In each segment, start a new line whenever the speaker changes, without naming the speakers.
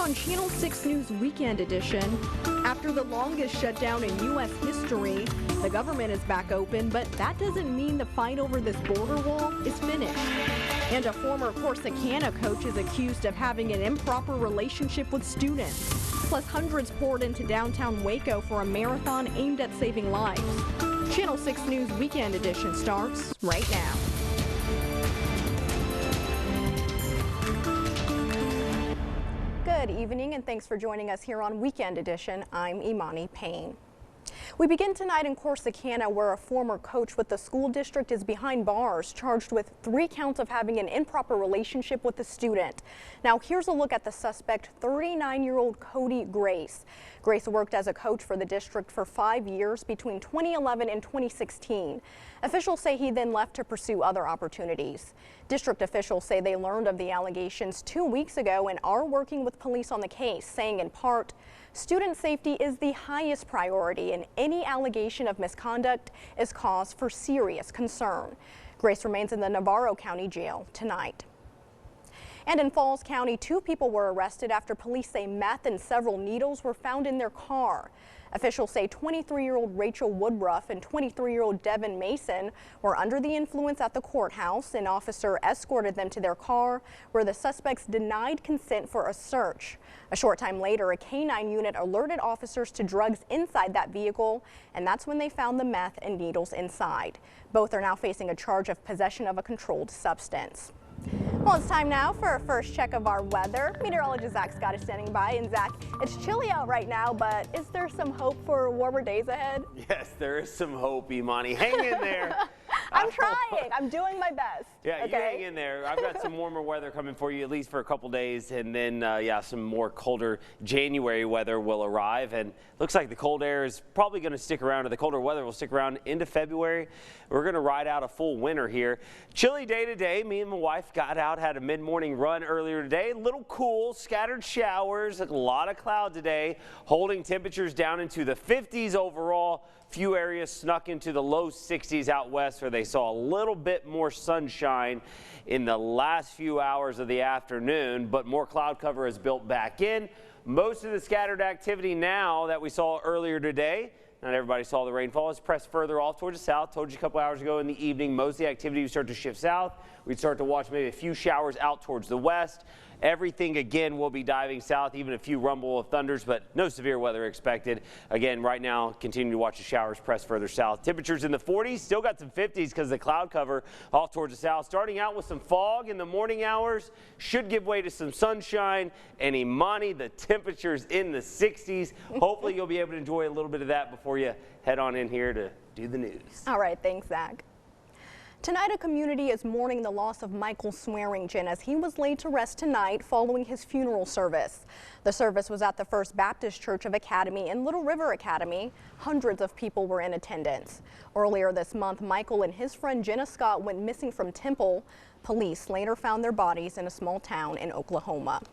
on Channel 6 News Weekend Edition. After the longest shutdown in U.S. history, the government is back open, but that doesn't mean the fight over this border wall is finished. And a former Corsicana coach is accused of having an improper relationship with students. Plus, hundreds poured into downtown Waco for a marathon aimed at saving lives. Channel 6 News Weekend Edition starts right now. Good evening and thanks for joining us here on Weekend Edition. I'm Imani Payne. We begin tonight in Corsicana, where a former coach with the school district is behind bars, charged with 3 counts of having an improper relationship with a student. Now here's a look at the suspect, 39-year-old Cody Grace. Grace worked as a coach for the district for 5 years between 2011 and 2016. Officials say he then left to pursue other opportunities. District officials say they learned of the allegations 2 weeks ago and are working with police on the case, saying in part, student safety is the highest priority and any allegation of misconduct is cause for serious concern. Grace remains in the Navarro County Jail tonight. And in Falls County, 2 people were arrested after police say meth and several needles were found in their car. Officials say 23-year-old Rachel Woodruff and 23-year-old Devin Mason were under the influence at the courthouse. An officer escorted them to their car, where the suspects denied consent for a search. A short time later, a K-9 unit alerted officers to drugs inside that vehicle, and that's when they found the meth and needles inside. Both are now facing a charge of possession of a controlled substance. Well, it's time now for our first check of our weather. Meteorologist Zach Scott is standing by. And Zach, it's chilly out right now, but is there some hope for warmer days ahead?
Yes, there is some hope, Imani. Hang in there.
I'm trying. I'm doing my best.
Yeah,
okay?
You hang in there. I've got some warmer weather coming for you, at least for a couple days, and then, yeah, some more colder January weather will arrive. And looks like the cold air is probably going to stick around, or the colder weather will stick around into February. We're going to ride out a full winter here. Chilly day today. Me and my wife got out, had a mid-morning run earlier today. A little cool, scattered showers, a lot of cloud today, holding temperatures down into the 50s overall. Few areas snuck into the low 60s out west, where they saw a little bit more sunshine in the last few hours of the afternoon, but more cloud cover is built back in. Most of the scattered activity now that we saw earlier today, not everybody saw the rainfall, is pressed further off towards the south. Told you a couple hours ago in the evening, most of the activity would start to shift south. We'd start to watch maybe a few showers out towards the west. Everything again will be diving south, even a few rumble of thunders, but no severe weather expected. Again, right now, continue to watch the showers press further south. Temperatures in the 40s, still got some 50s because the cloud cover off towards the south. Starting out with some fog in the morning hours, should give way to some sunshine. And Imani, the temperatures in the 60s. Hopefully you'll be able to enjoy a little bit of that before you head on in here to do the news.
All right, thanks, Zach. Tonight, a community is mourning the loss of Michael Swearingen as he was laid to rest tonight following his funeral service. The service was at the First Baptist Church of Academy in Little River Academy. Hundreds of people were in attendance. Earlier this month, Michael and his friend Jenna Scott went missing from Temple. Police later found their bodies in a small town in Oklahoma.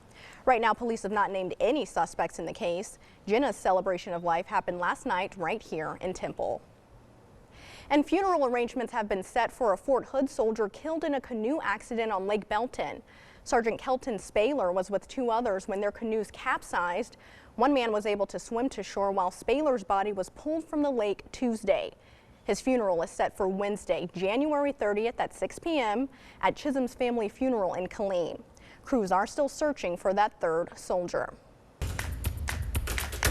Right now, police have not named any suspects in the case. Jenna's celebration of life happened last night right here in Temple. And funeral arrangements have been set for a Fort Hood soldier killed in a canoe accident on Lake Belton. Sergeant Kelton Spaler was with 2 others when their canoes capsized. One man was able to swim to shore while Spaler's body was pulled from the lake Tuesday. His funeral is set for Wednesday, January 30th at 6 p.m. at Chisholm's Family Funeral in Killeen. Crews are still searching for that 3rd soldier.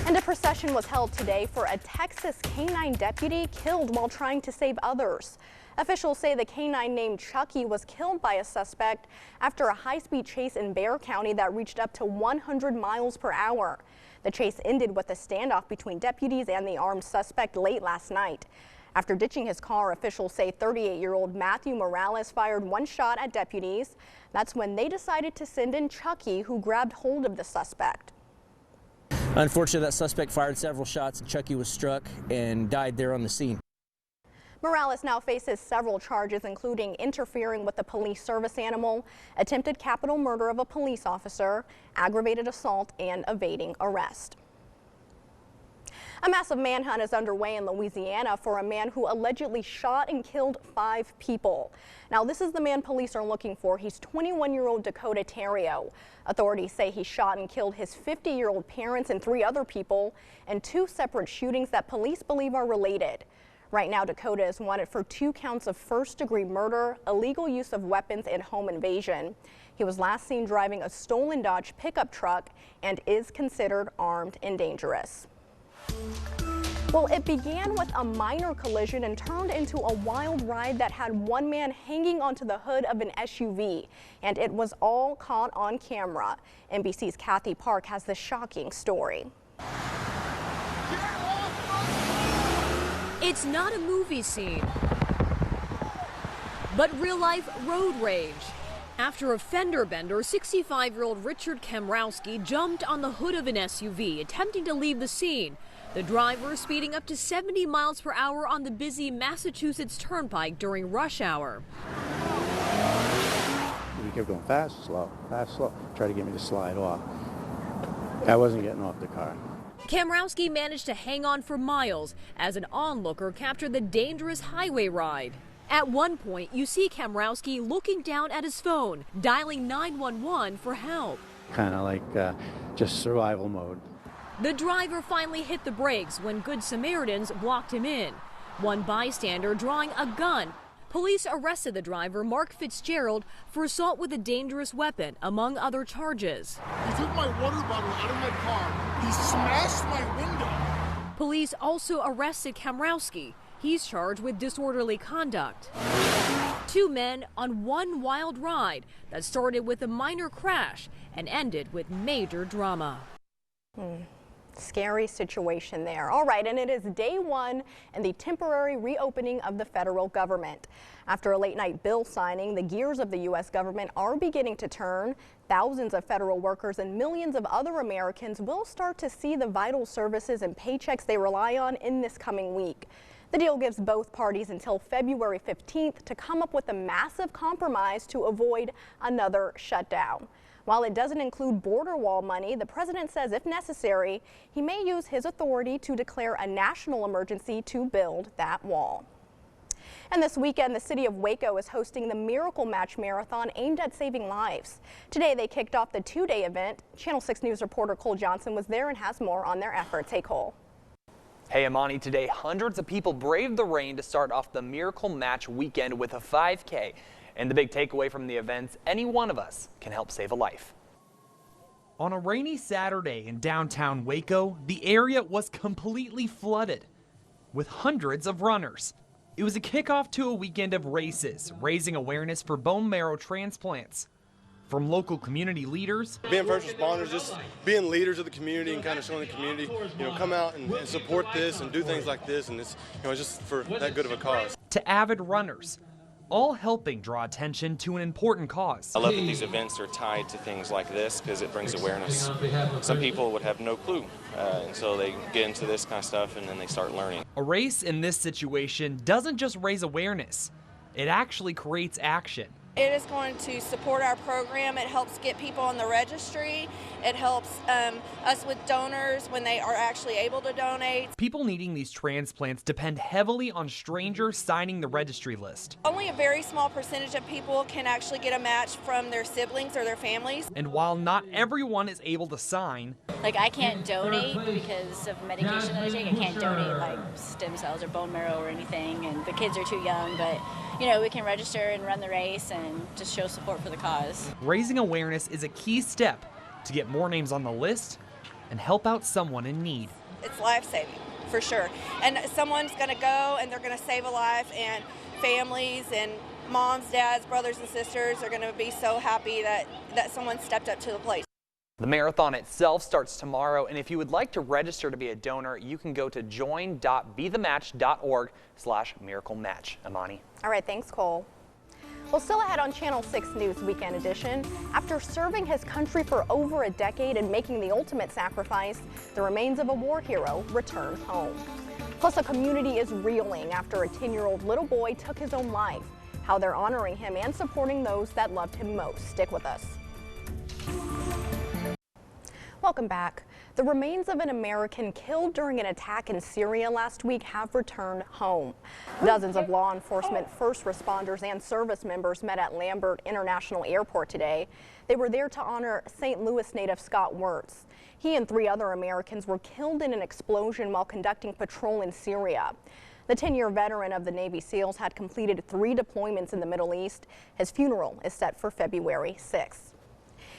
And a procession was held today for a Texas K-9 deputy killed while trying to save others. Officials say the K-9 named Chucky was killed by a suspect after a high-speed chase in Bexar County that reached up to 100 miles per hour. The chase ended with a standoff between deputies and the armed suspect late last night. After ditching his car, officials say 38-year-old Matthew Morales fired 1 shot at deputies. That's when they decided to send in Chucky, who grabbed hold of the suspect.
Unfortunately, that suspect fired several shots and Chucky was struck and died there on the scene.
Morales now faces several charges, including interfering with the police service animal, attempted capital murder of a police officer, aggravated assault, and evading arrest. A massive manhunt is underway in Louisiana for a man who allegedly shot and killed 5 people. Now, this is the man police are looking for. He's 21-year-old Dakota Terrio. Authorities say he shot and killed his 50-year-old parents and 3 other people in 2 separate shootings that police believe are related. Right now, Dakota is wanted for 2 counts of first-degree murder, illegal use of weapons, and home invasion. He was last seen driving a stolen Dodge pickup truck and is considered armed and dangerous. Well, it began with a minor collision and turned into a wild ride that had one man hanging onto the hood of an SUV, and it was all caught on camera. NBC's Kathy Park has the shocking story.
It's not a movie scene, but real-life road rage. After a fender bender, 65-year-old Richard Kamrowski jumped on the hood of an SUV, attempting to leave the scene. The driver speeding up to 70 miles per hour on the busy Massachusetts Turnpike during rush hour.
He kept going fast, slow, tried to get me to slide off. I wasn't getting off the car.
Kamrowski managed to hang on for miles as an onlooker captured the dangerous highway ride. At one point, you see Kamrowski looking down at his phone, dialing 911 for help.
Kind of like just survival mode.
The driver finally hit the brakes when Good Samaritans blocked him in. One bystander drawing a gun. Police arrested the driver, Mark Fitzgerald, for assault with a dangerous weapon, among other charges.
He took my water bottle out of my car. He smashed my window.
Police also arrested Kamrowski. He's charged with disorderly conduct. 2 men on one wild ride that started with a minor crash and ended with major drama.
Scary situation there. All right, and it is day 1 in the temporary reopening of the federal government. After a late-night bill signing, the gears of the U.S. government are beginning to turn. Thousands of federal workers and millions of other Americans will start to see the vital services and paychecks they rely on in this coming week. The deal gives both parties until February 15th to come up with a massive compromise to avoid another shutdown. While it doesn't include border wall money, the president says if necessary, he may use his authority to declare a national emergency to build that wall. And this weekend, the city of Waco is hosting the Miracle Match Marathon aimed at saving lives. Today, they kicked off the 2-day event. Channel 6 News reporter Cole Johnson was there and has more on their efforts. Hey, Cole.
Hey, Imani, today hundreds of people braved the rain to start off the Miracle Match weekend with a 5K. And the big takeaway from the events, any one of us can help save a life.
On a rainy Saturday in downtown Waco, the area was completely flooded with hundreds of runners. It was a kickoff to a weekend of races, raising awareness for bone marrow transplants. From local community leaders,
being first responders, just being leaders of the community and kind of showing the community, come out and support this and do things like this, and it's, just for that good of a cause.
To avid runners, all helping draw attention to an important cause.
I love that these events are tied to things like this because it brings awareness. Some people would have no clue, and so they get into this kind of stuff and then they start learning.
A race in this situation doesn't just raise awareness, it actually creates action.
It is going to support our program. It helps get people on the registry. It helps us with donors when they are actually able to donate.
People needing these transplants depend heavily on strangers signing the registry list.
Only a very small percentage of people can actually get a match from their siblings or their families.
And while not everyone is able to sign,
like I can't donate because of medication that I take. I can't donate like stem cells or bone marrow or anything, and the kids are too young, but we can register and run the race and just show support for the cause.
Raising awareness is a key step to get more names on the list and help out someone in need.
It's life-saving, for sure. And someone's going to go and they're going to save a life, and families and moms, dads, brothers and sisters are going to be so happy that someone stepped up to the plate.
The marathon itself starts tomorrow, and if you would like to register to be a donor, you can go to join.bethematch.org/miraclematch. Imani.
All right, thanks, Cole. Well, still ahead on Channel 6 News Weekend Edition, after serving his country for over a decade and making the ultimate sacrifice, the remains of a war hero return home. Plus, a community is reeling after a 10-year-old little boy took his own life. How they're honoring him and supporting those that loved him most. Stick with us. Welcome back. The remains of an American killed during an attack in Syria last week have returned home. Dozens of law enforcement, first responders, and service members met at Lambert International Airport today. They were there to honor St. Louis native Scott Wirtz. He and 3 other Americans were killed in an explosion while conducting patrol in Syria. The 10-year veteran of the Navy SEALs had completed 3 deployments in the Middle East. His funeral is set for February 6th.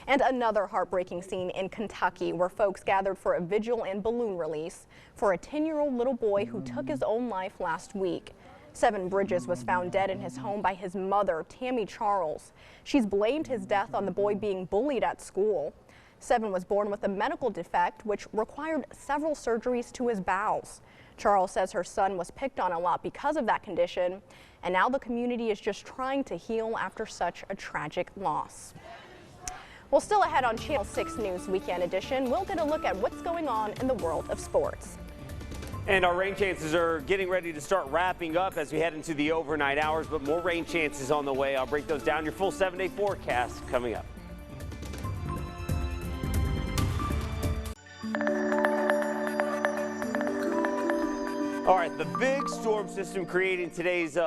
And another heartbreaking scene in Kentucky where folks gathered for a vigil and balloon release for a 10-year-old little boy who took his own life last week. 7 Bridges was found dead in his home by his mother, Tammy Charles. She's blamed his death on the boy being bullied at school. 7 was born with a medical defect which required several surgeries to his bowels. Charles says her son was picked on a lot because of that condition, and now the community is just trying to heal after such a tragic loss. Well, still ahead on Channel 6 News Weekend Edition, we'll get a look at what's going on in the world of sports.
And our rain chances are getting ready to start wrapping up as we head into the overnight hours, but more rain chances on the way. I'll break those down. Your full 7-day forecast coming up. All right, the big storm system creating today's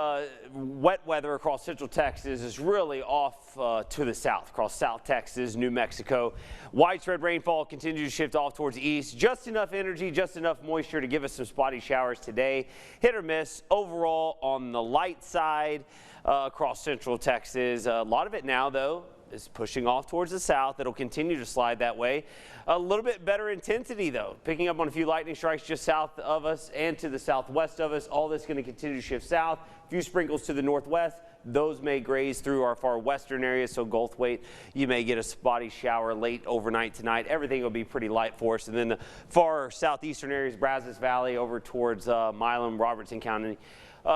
wet weather across central Texas is really off to the south, across South Texas, New Mexico. Widespread rainfall continues to shift off towards the east. Just enough energy, just enough moisture to give us some spotty showers today. Hit or miss overall on the light side across central Texas. A lot of it now, though, is pushing off towards the south. It'll continue to slide that way. A little bit better intensity, though, picking up on a few lightning strikes just south of us and to the southwest of us. All this going to continue to shift south. A few sprinkles to the northwest. Those may graze through our far western areas, so Goldthwaite, you may get a spotty shower late overnight tonight. Everything will be pretty light for us. And then the far southeastern areas, Brazos Valley over towards Milam, Robertson County,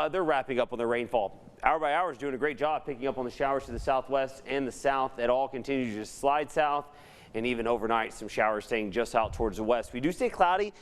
they're wrapping up on the rainfall. Hour by hour is doing a great job picking up on the showers to the southwest and the south. That all continues to just slide south, and even overnight some showers staying just out towards the west. We do stay cloudy.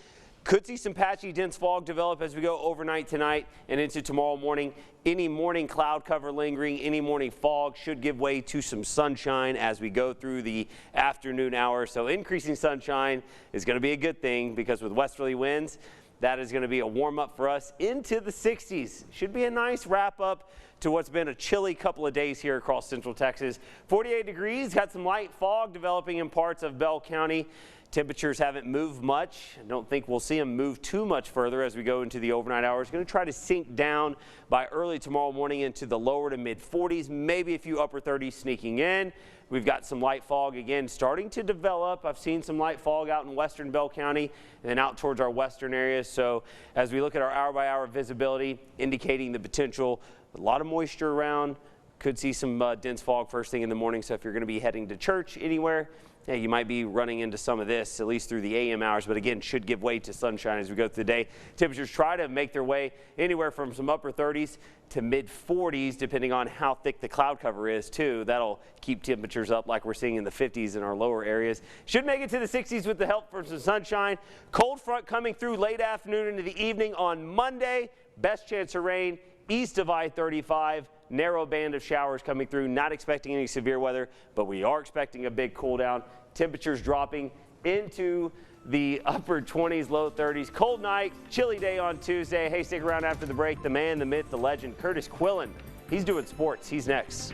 Could see some patchy dense fog develop as we go overnight tonight and into tomorrow morning. Any morning cloud cover lingering, any morning fog should give way to some sunshine as we go through the afternoon hours. So increasing sunshine is going to be a good thing because with westerly winds, that is going to be a warm up for us into the 60s. Should be a nice wrap up to what's been a chilly couple of days here across central Texas. 48 degrees, got some light fog developing in parts of Bell County. Temperatures haven't moved much. I don't think we'll see them move too much further as we go into the overnight hours. Going to try to sink down by early tomorrow morning into the lower to mid 40s, maybe a few upper 30s sneaking in. We've got some light fog again starting to develop. I've seen some light fog out in western Bell County and then out towards our western areas. So as we look at our hour by hour visibility, indicating the potential, a lot of moisture around, could see some dense fog first thing in the morning. So if you're going to be heading to church anywhere, yeah, you might be running into some of this, at least through the AM hours, but again, should give way to sunshine as we go through the day. Temperatures try to make their way anywhere from some upper 30s to mid 40s, depending on how thick the cloud cover is, too. That'll keep temperatures up like we're seeing in the 50s in our lower areas. Should make it to the 60s with the help from some sunshine. Cold front coming through late afternoon into the evening on Monday. Best chance of rain east of I-35. Narrow band of showers coming through. Not expecting any severe weather, but we are expecting a big cool down. Temperatures dropping into the upper 20s, low 30s. Cold night, chilly day on Tuesday. Hey, stick around after the break. The man, the myth, the legend, Curtis Quillen. He's doing sports. He's next.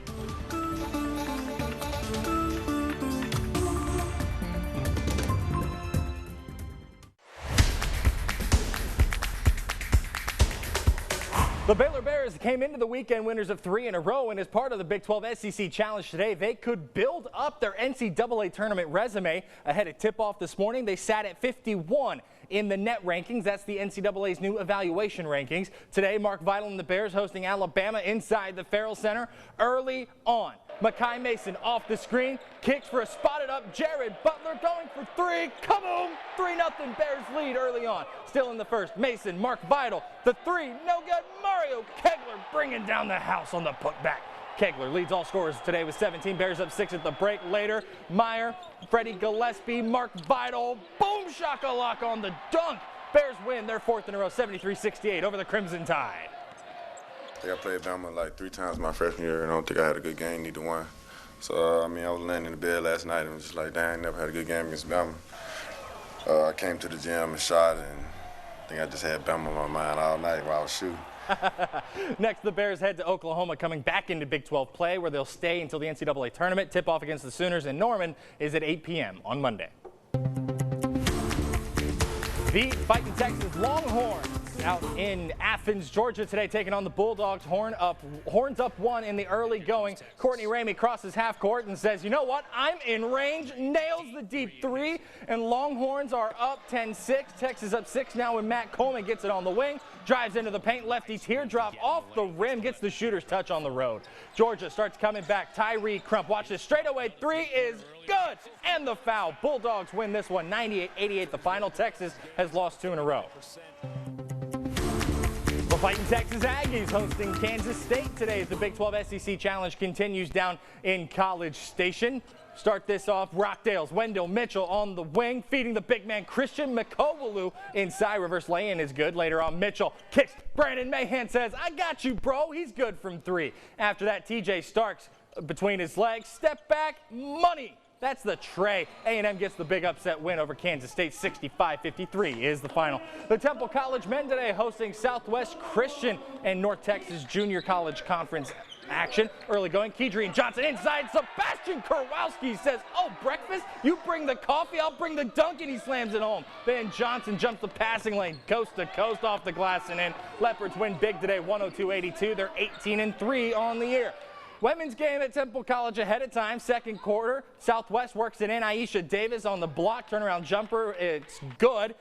The Baylor Bears came into the weekend winners of 3 in a row, and as part of the Big 12 SEC Challenge today, they could build up their NCAA tournament resume. Ahead of tip-off this morning, they sat at 51 in the net rankings. That's the NCAA's new evaluation rankings. Today, Mark Vital and the Bears hosting Alabama inside the Farrell Center early on. Makai Mason off the screen, kicks for a spotted up Jared Butler going for 3. Kaboom! 3-0 Bears lead early on. Still in the first, Mason, Mark Vital, the 3, no good. Mario Kegler bringing down the house on the putback. Kegler leads all scorers today with 17. Bears up 6 at the break. Later, Meyer, Freddie Gillespie, Mark Vital, boom shakalaka on the dunk. Bears win their 4th in a row, 73-68 over the Crimson Tide.
I think I played Bama like 3 times my freshman year, and I don't think I had a good game, neither one. So, I was laying in the bed last night and was just like, dang, I never had a good game against Bama. I came to the gym and shot, and I think I just had Bama on my mind all night while I was shooting.
Next, the Bears head to Oklahoma, coming back into Big 12 play, where they'll stay until the NCAA tournament. Tip-off against the Sooners in Norman is at 8 p.m. on Monday. The Fighting Texas Longhorns out in Athens, Georgia today, taking on the Bulldogs. Horns up one in the early going. Courtney Ramey crosses half court and says, you know what, I'm in range, nails the deep three, and Longhorns are up 10-6. Texas up 6 now when Matt Coleman gets it on the wing, drives into the paint, lefty teardrop off the rim, gets the shooter's touch on the road. Georgia starts coming back. Tyree Crump, watch this straightaway three is good, and the foul. Bulldogs win this one, 98-88 the final. Texas has lost 2 in a row. The Fighting Texas Aggies hosting Kansas State today as the Big 12 SEC Challenge continues down in College Station. Start this off, Rockdale's Wendell Mitchell on the wing, feeding the big man Christian McCowalu inside. Reverse lay-in is good. Later on, Mitchell kicks. Brandon Mahan says, I got you, bro. He's good from 3. After that, TJ Starks between his legs. Step back, money. That's the tray. A&M gets the big upset win over Kansas State. 65-53 is the final. The Temple College men today hosting Southwest Christian and North Texas Junior College Conference action. Early going, Kedrian Johnson inside. Sebastian Kurwowski says, oh, breakfast? You bring the coffee, I'll bring the dunk, and he slams it home. Then Johnson jumps the passing lane, coast to coast off the glass and in. Leopards win big today, 102-82. They're 18-3 on the year. Women's game at Temple College ahead of time. Second quarter, Southwest works it in. Aisha Davis on the block, turnaround jumper. It's good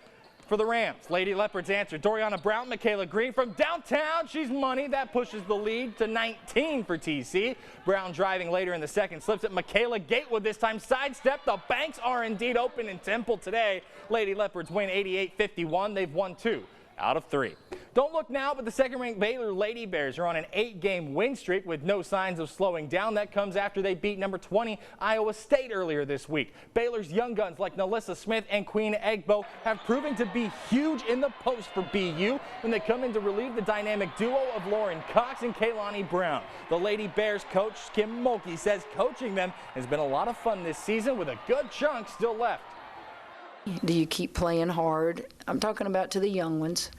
for the Rams. Lady Leopards answer. Doriana Brown, Michaela Green from downtown. She's money. That pushes the lead to 19 for TC. Brown driving later in the second. Slips it. Michaela Gatewood this time. Sidestep. The banks are indeed open in Temple today. Lady Leopards win 88-51. They've won 2 out of 3. Don't look now, but the second-ranked Baylor Lady Bears are on an 8-game win streak with no signs of slowing down. That comes after they beat number 20 Iowa State earlier this week. Baylor's young guns like Nalissa Smith and Queen Egbo have proven to be huge in the post for BU when they come in to relieve the dynamic duo of Lauren Cox and Kaylani Brown. The Lady Bears coach Kim Mulkey says coaching them has been a lot of fun this season with a good chunk still left.
Do you keep playing hard? I'm talking about to the young ones.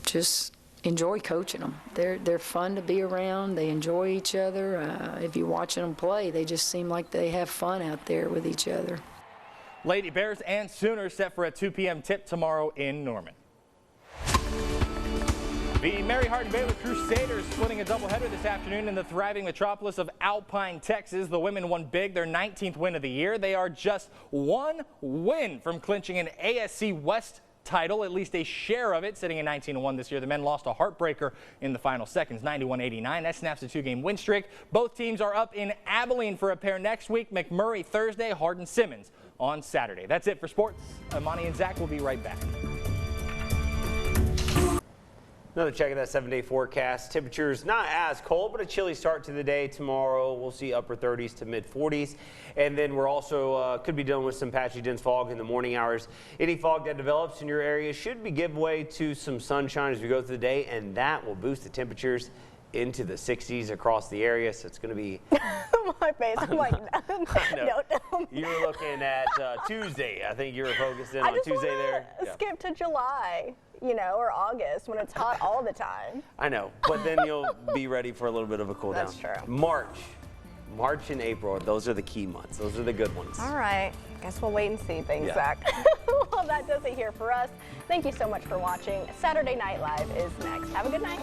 Just enjoy coaching them. They're fun to be around. They enjoy each other. If you're watching them play, they just seem like they have fun out there with each other.
Lady Bears and Sooners set for a 2 p.m. tip tomorrow in Norman. The Mary Hardin Baylor Crusaders splitting a doubleheader this afternoon in the thriving metropolis of Alpine, Texas. The women won big, their 19th win of the year. They are just 1 win from clinching an ASC West title, at least a share of it, sitting at 19-1 this year. The men lost a heartbreaker in the final seconds, 91-89. That snaps a 2-game win streak. Both teams are up in Abilene for a pair next week. McMurray Thursday, Hardin Simmons on Saturday. That's it for sports. Imani and Zach will be right back.
Another check of that 7-day forecast. Temperatures not as cold, but a chilly start to the day tomorrow. We'll see upper 30s to mid 40s. And then we're also could be dealing with some patchy dense fog in the morning hours. Any fog that develops in your area should be give way to some sunshine as we go through the day, and that will boost the temperatures into the 60s across the area. So it's going to be
my face. I'm like, no.
You're looking at Tuesday. I think you were focusing on Tuesday there.
Skip to July. You know, or August when it's hot all the time.
I know, but then you'll be ready for a little bit of a cool down.
That's true.
March and April, those are the key months. Those are the good ones.
All right. Guess we'll wait and see things, Zach. Well, that does it here for us. Thank you so much for watching. Saturday Night Live is next. Have a good night.